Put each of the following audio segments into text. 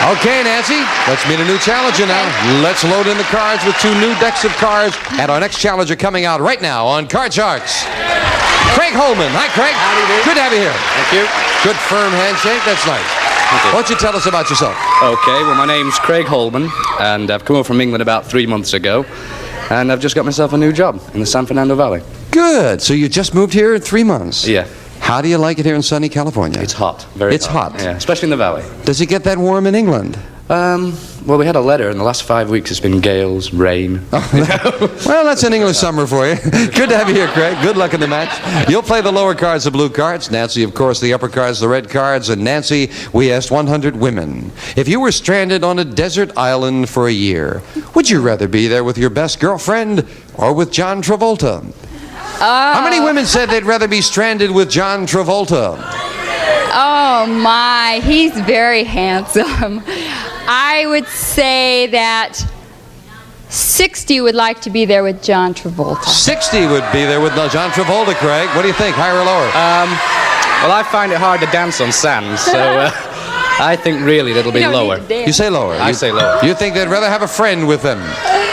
Okay, Nancy, let's meet a new challenger now. Let's load in the cards with 2 new decks of cards. And our next challenger coming out right now on Card Sharks. Craig Holman. Hi, Craig. Howdy, dude. Good to have you here. Thank you. Good firm handshake. That's nice. Thank you. Why don't you tell us about yourself? Okay, well, my name's Craig Holman, and I've come over from England about 3 months ago, and I've just got myself a new job in the San Fernando Valley. Good. So you just moved here in 3 months? Yeah. How do you like it here in sunny California? It's hot. Very It's hot. Yeah, especially in the valley. Does it get that warm in England? Well, we had a letter. In the last 5 weeks, it's been gales, rain. Well, that's an English summer for you. Good to have you here, Craig. Good luck in the match. You'll play the lower cards, the blue cards. Nancy, of course, the upper cards, the red cards. And Nancy, we asked 100 women. If you were stranded on a desert island for a year, would you rather be there with your best girlfriend or with John Travolta? How many women said they'd rather be stranded with John Travolta? Oh my, he's very handsome. I would say that 60 would like to be there with John Travolta. 60 would be there with John Travolta, Craig. What do you think, higher or lower? Well, I find it hard to dance on sand, so I think really it'll be lower. You say lower. I say lower. You think they'd rather have a friend with them?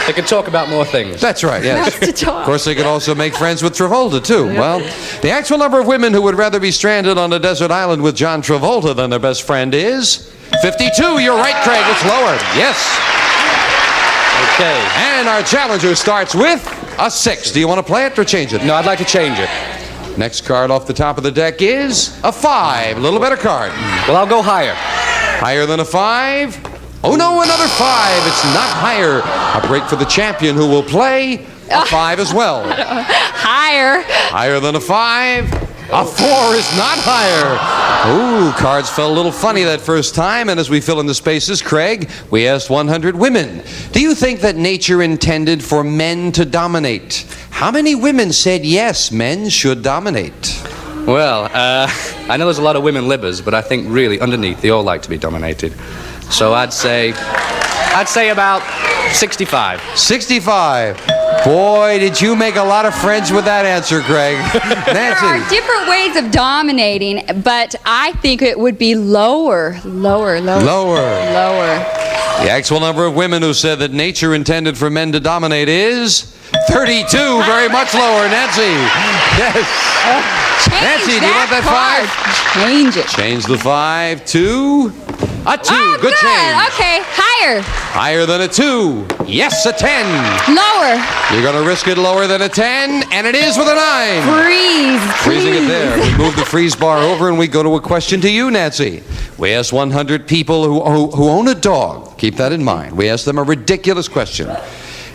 They could talk about more things. That's right, yes. To talk. Of course, they could also make friends with Travolta, too. Well, the actual number of women who would rather be stranded on a desert island with John Travolta than their best friend is 52. You're right, Craig. It's lower. Yes. Okay. And our challenger starts with a 6. Do you want to play it or change it? No, I'd like to change it. Next card off the top of the deck is a 5. A little better card. Well, I'll go higher. Higher than a 5? Oh no, another 5. It's not higher. A break for the champion who will play a 5 as well. Higher. Higher than a 5. A 4 is not higher. Ooh, cards fell a little funny that first time, and as we fill in the spaces, Craig, we asked 100 women. Do you think that nature intended for men to dominate? How many women said yes, men should dominate? Well, I know there's a lot of women libbers, but I think really underneath they all like to be dominated. So I'd say about 65. 65. Boy, did you make a lot of friends with that answer, Craig. There are Nancy. different ways of dominating, but I think it would be lower. Lower. Lower. Lower. The actual number of women who said that nature intended for men to dominate is 32. Very much lower. Nancy. Yes. Change Nancy, do you want that card. 5? Change it. Change the 5 to a 2. Oh, good change. Okay, higher. Higher than a 2. Yes, a 10. Lower. You're going to risk it lower than a 10, and it is with a 9. Freeze. Freezing it please. there. We move the freeze bar over and we go to a question to you, Nancy. We asked 100 people who own a dog. Keep that in mind. We asked them a ridiculous question.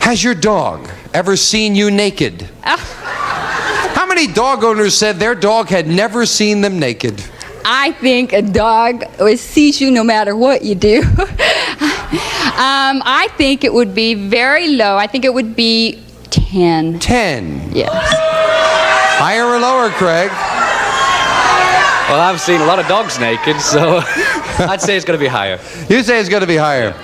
Has your dog ever seen you naked? How many dog owners said their dog had never seen them naked? I think a dog sees you no matter what you do. I think it would be very low. I think it would be 10. 10. Yes. Higher or lower, Craig? Well, I've seen a lot of dogs naked, so I'd say it's going to be higher. You say it's going to be higher.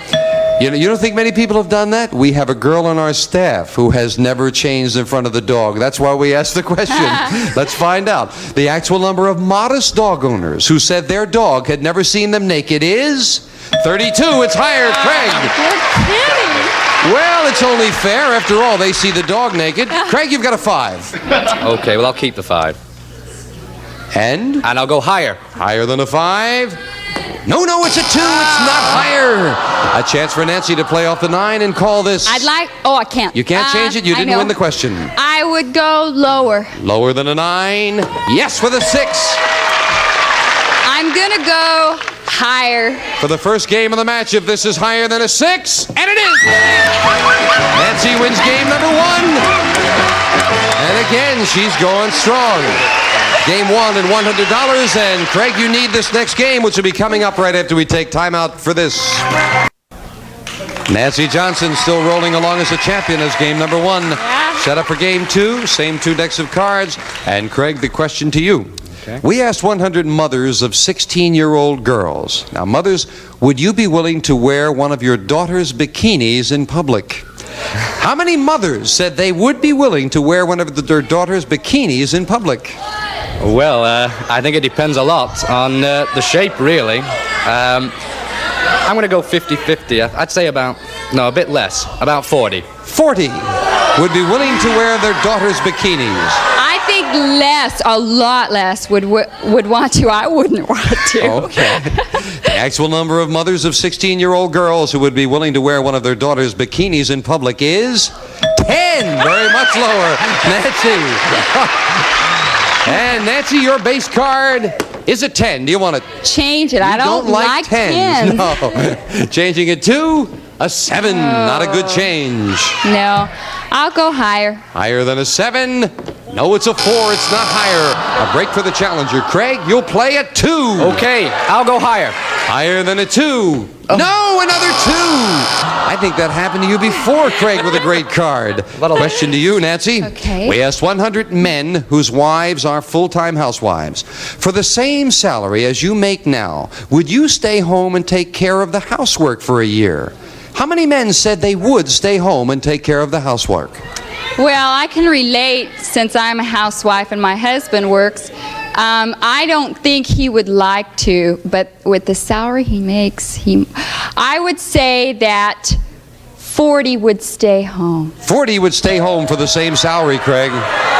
You don't think many people have done that? We have a girl on our staff who has never changed in front of the dog. That's why we asked the question. Let's find out. The actual number of modest dog owners who said their dog had never seen them naked is 32. It's higher, Craig. You're kidding. Well, it's only fair. After all, they see the dog naked. Craig, you've got a 5. Okay, well, I'll keep the 5. And I'll go higher. higher than a 5. No, it's a 2. It's not higher. A chance for Nancy to play off the 9 and call this. I can't. You can't change it. You I didn't know. win the question. I would go lower. Lower than a 9. Yes, with a 6. I'm going to go higher. For the first game of the match, if this is higher than a 6, and it is. Nancy wins game number 1. And again, she's going strong. Game 1 and $100. And Craig, you need this next game, which will be coming up right after we take time out for this. Nancy Johnson still rolling along as a champion as game number 1. Yeah. Set up for game 2, same 2 decks of cards. And Craig, the question to you. Okay. We asked 100 mothers of 16-year-old girls. Now, mothers, would you be willing to wear one of your daughter's bikinis in public? How many mothers said they would be willing to wear one of their daughter's bikinis in public? Well, I think it depends a lot on the shape, really. I'm going to go 50-50. I'd say a bit less, about 40. 40 would be willing to wear their daughter's bikinis. I think less, a lot less, would want to. I wouldn't want to. Okay. The actual number of mothers of 16-year-old girls who would be willing to wear one of their daughter's bikinis in public is 10. Very much lower. Nancy. And Nancy, your base card is a 10. Do you want to change it? I don't like 10s? 10s. No. Changing it to a 7. Not a good change. No. I'll go higher. Higher than a 7? No, it's a 4. It's not higher. A break for the challenger. Craig, you'll play a 2. Okay, I'll go higher. Higher than a 2. Oh. No, another 2. I think that happened to you before, Craig, with a great card. Question to you, Nancy. Okay. We asked 100 men whose wives are full-time housewives. For the same salary as you make now, would you stay home and take care of the housework for a year? How many men said they would stay home and take care of the housework? Well, I can relate since I'm a housewife and my husband works. I don't think he would like to, but with the salary he makes, I would say that 40 would stay home. 40 would stay home for the same salary, Craig.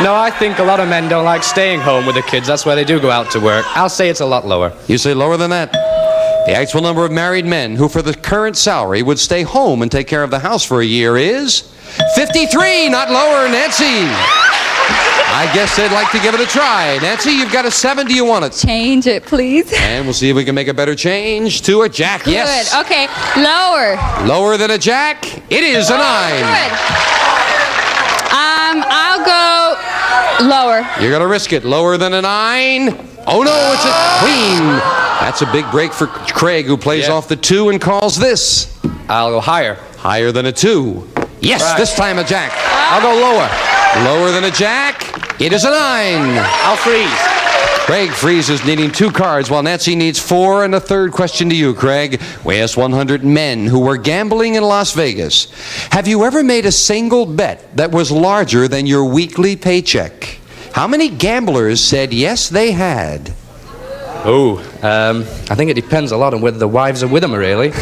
No, I think a lot of men don't like staying home with the kids. That's why they do go out to work. I'll say it's a lot lower. You say lower than that? The actual number of married men who, for the current salary, would stay home and take care of the house for a year is 53, not lower, Nancy. I guess they'd like to give it a try. Nancy, you've got a 7. Do you want it? Change it, please. And we'll see if we can make a better change to a jack. Good. Yes. Okay, lower. Lower than a jack? It is a 9. Good. I'll go lower. You're going to risk it. Lower than a 9? Oh, no, it's a queen. That's a big break for Craig, who plays off the 2 and calls this. I'll go higher. Higher than a 2. Yes, Right. this time a jack. I'll go lower. Lower than a jack? It is a 9. I'll freeze. Craig freezes, needing 2 cards, while Nancy needs 4. And a third question to you, Craig. We asked 100 men who were gambling in Las Vegas. Have you ever made a single bet that was larger than your weekly paycheck? How many gamblers said yes, they had? Oh, I think it depends a lot on whether the wives are with them, really.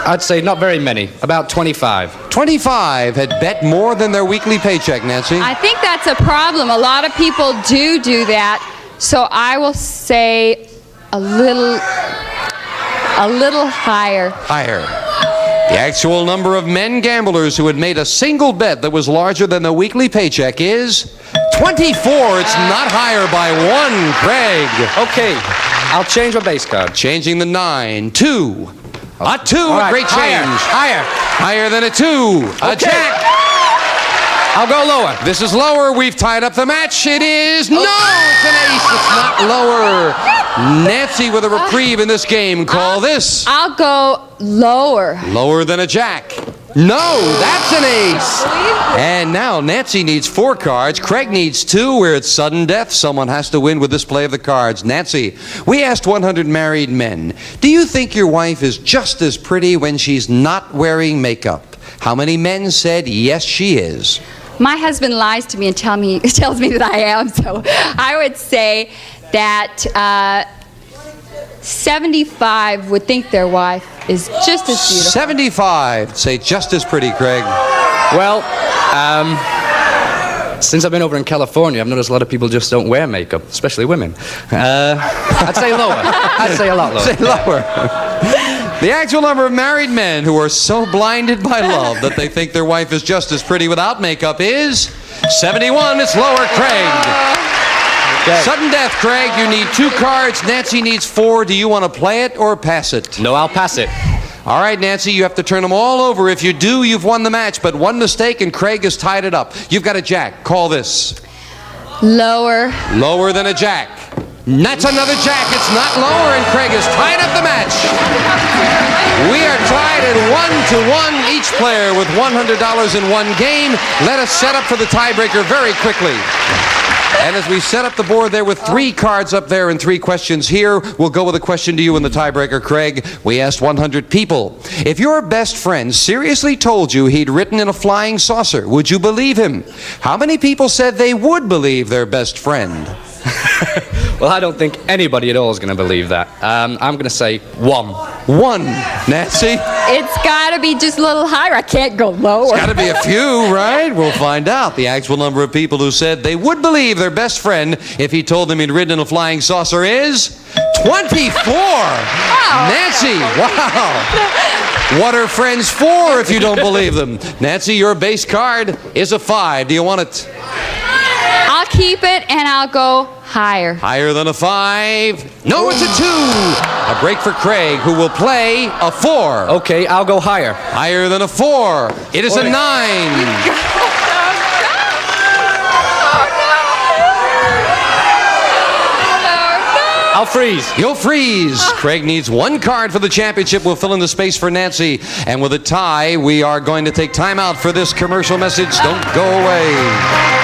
I'd say not very many, about 25. 25 had bet more than their weekly paycheck, Nancy. I think that's a problem. A lot of people do that. So I will say a little higher. Higher. The actual number of men gamblers who had made a single bet that was larger than their weekly paycheck is 24. It's not higher by 1, Craig. Okay, I'll change my base card. Changing the 9. 2. A 2, All right, a great change. Higher. Higher than a 2. A Okay. jack. I'll go lower. This is lower. We've tied up the match. It is... No! It's an ace. It's not lower. Nancy with a reprieve in this game. Call this. I'll go lower. Lower than a jack. No, that's an ace. And now Nancy needs 4 cards. Craig needs 2. We're at sudden death. Someone has to win with this play of the cards. Nancy, we asked 100 married men, do you think your wife is just as pretty when she's not wearing makeup? How many men said yes, she is? My husband lies to me and tells me that I am, so I would say that 75 would think their wife is just as beautiful. 75 say just as pretty, Craig. Well, since I've been over in California, I've noticed a lot of people just don't wear makeup, especially women. I'd say lower. I'd say a lot lower. Say lower. The actual number of married men who are so blinded by love that they think their wife is just as pretty without makeup is 71. It's lower, Craig. Okay. Sudden death, Craig. You need 2 cards. Nancy needs 4. Do you want to play it or pass it? No, I'll pass it. All right, Nancy, you have to turn them all over. If you do, you've won the match. But one mistake and Craig has tied it up. You've got a jack. Call this. Lower. Lower than a jack. That's another jack. It's not lower, and Craig has tied up the match. We are tied at 1-1, each player with $100 in one game. Let us set up for the tiebreaker very quickly. And as we set up the board there with 3 cards up there and 3 questions here, we'll go with a question to you in the tiebreaker, Craig. We asked 100 people. If your best friend seriously told you he'd written in a flying saucer, would you believe him? How many people said they would believe their best friend? Well, I don't think anybody at all is going to believe that. I'm going to say 1. 1. Nancy? It's got to be just a little higher. I can't go lower. Got to be a few, right? We'll find out. The actual number of people who said they would believe their best friend if he told them he'd ridden in a flying saucer is 24. Nancy, wow. What are friends for if you don't believe them? Nancy, your base card is a 5. Do you want it? I'll keep it and I'll go higher. Higher than a 5? No, it's a 2. A break for Craig, who will play a 4. Okay, I'll go higher. Higher than a 4. It is a 9. I'll freeze. You'll freeze. Craig needs 1 card for the championship. We'll fill in the space for Nancy. And with a tie, we are going to take time out for this commercial message. Don't go away.